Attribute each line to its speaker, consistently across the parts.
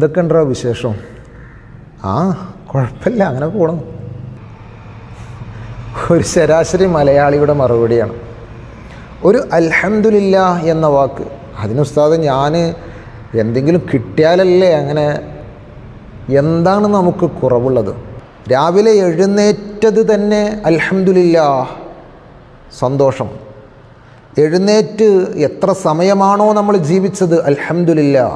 Speaker 1: എന്തൊക്കെയുണ്ടോ വിശേഷം? കുഴപ്പമില്ല, അങ്ങനെ പോകണം. ഒരു ശരാശരി മലയാളിയുടെ മറുപടിയാണ് ഒരു അൽഹംദുലില്ലാ എന്ന വാക്ക്. അതിന് ഉസ്താദ് ഞാൻ എന്തെങ്കിലും കിട്ടിയാലല്ലേ അങ്ങനെ. എന്താണ് നമുക്ക് കുറവുള്ളത്? രാവിലെ എഴുന്നേറ്റത് തന്നെ അൽഹംദുലില്ലാ, സന്തോഷം. എഴുന്നേറ്റ് എത്ര സമയമാണോ നമ്മൾ ജീവിച്ചത്, അൽഹംദുലില്ലാ.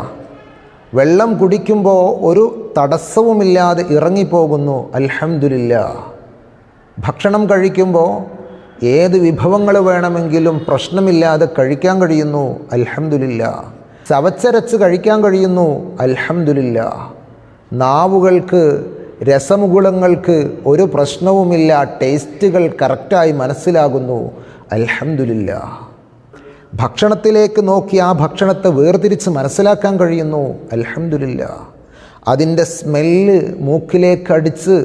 Speaker 1: വെള്ളം കുടിക്കുമ്പോൾ ഒരു തടസ്സവുമില്ലാതെ ഇറങ്ങിപ്പോകുന്നു, അൽഹംദുലില്ലാ. ഭക്ഷണം കഴിക്കുമ്പോൾ ഏത് വിഭവങ്ങൾ വേണമെങ്കിലും പ്രശ്നമില്ലാതെ കഴിക്കാൻ കഴിയുന്നു, അൽഹംദുലില്ലാ. ചവച്ചരച്ച് കഴിക്കാൻ കഴിയുന്നു, അൽഹംദുലില്ലാ. നാവുകൾക്ക്, രസമുകുളങ്ങൾക്ക് ഒരു പ്രശ്നവുമില്ല, ടേസ്റ്റുകൾ കറക്റ്റായി മനസ്സിലാകുന്നു, അൽഹംദുലില്ലാ. ഭക്ഷണത്തിലേക്ക് നോക്കി ആ ഭക്ഷണത്തെ വേർതിരിച്ച് മനസ്സിലാക്കാൻ കഴിയുന്നു, അൽഹംദുലില്ലാ. അതിൻ്റെ സ്മെല്ല് മൂക്കിലേക്കടിച്ച്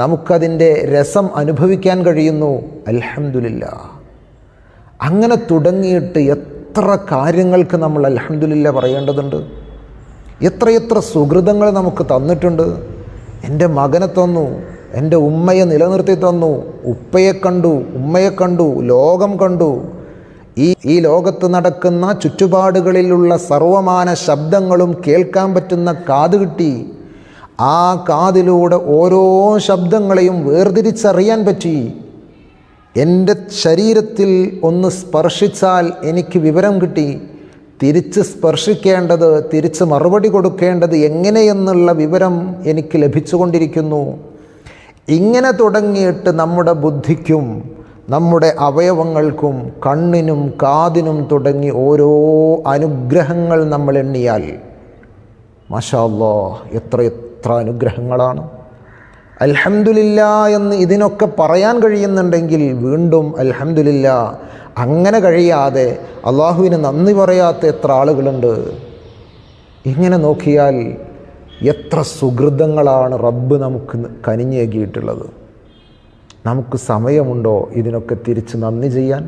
Speaker 1: നമുക്കതിൻ്റെ രസം അനുഭവിക്കാൻ കഴിയുന്നു, അൽഹംദുലില്ലാ. അങ്ങനെ തുടങ്ങിയിട്ട് എത്ര കാര്യങ്ങൾക്ക് നമ്മൾ അൽഹംദുലില്ലാ പറയേണ്ടതുണ്ട്. എത്രയെത്ര സുഹൃതങ്ങൾ നമുക്ക് തന്നിട്ടുണ്ട്. എൻ്റെ മകനെ തന്നു, എൻ്റെ ഉമ്മയെ നിലനിർത്തി തന്നു, ഉപ്പയെ കണ്ടു, ഉമ്മയെ കണ്ടു, ലോകം കണ്ടു. ഈ ലോകത്ത് നടക്കുന്ന ചുറ്റുപാടുകളിലുള്ള സർവമാന ശബ്ദങ്ങളും കേൾക്കാൻ പറ്റുന്ന കാത് കിട്ടി. ആ കാതിലൂടെ ഓരോ ശബ്ദങ്ങളെയും വേർതിരിച്ചറിയാൻ പറ്റി. എൻ്റെ ശരീരത്തിൽ ഒന്ന് സ്പർശിച്ചാൽ എനിക്ക് വിവരം കിട്ടി. തിരിച്ച് സ്പർശിക്കേണ്ടത്, തിരിച്ച് മറുപടി കൊടുക്കേണ്ടത് എങ്ങനെയെന്നുള്ള വിവരം എനിക്ക് ലഭിച്ചുകൊണ്ടിരിക്കുന്നു. ഇങ്ങനെ തുടങ്ങിയിട്ട് നമ്മുടെ ബുദ്ധിക്കും നമ്മുടെ അവയവങ്ങൾക്കും കണ്ണിനും കാതിനും തുടങ്ങി ഓരോ അനുഗ്രഹങ്ങൾ നമ്മൾ എണ്ണിയാൽ മാഷാ അല്ലാഹ് എത്ര അനുഗ്രഹങ്ങളാണ്. അൽഹംദുലില്ലാ എന്ന് ഇതിനൊക്കെ പറയാൻ കഴിയുന്നുണ്ടെങ്കിൽ വീണ്ടും അൽഹംദുലില്ലാ. അങ്ങനെ കഴിയാതെ അള്ളാഹുവിന് നന്ദി പറയാത്ത എത്ര ആളുകളുണ്ട്. ഇങ്ങനെ നോക്കിയാൽ എത്ര സുഹൃതങ്ങളാണ് റബ്ബ് നമുക്ക് കനിഞ്ഞേകിയിട്ടുള്ളത്. നമുക്ക് സമയമുണ്ടോ ഇതിനൊക്കെ തിരിച്ച് നന്ദി ചെയ്യാൻ?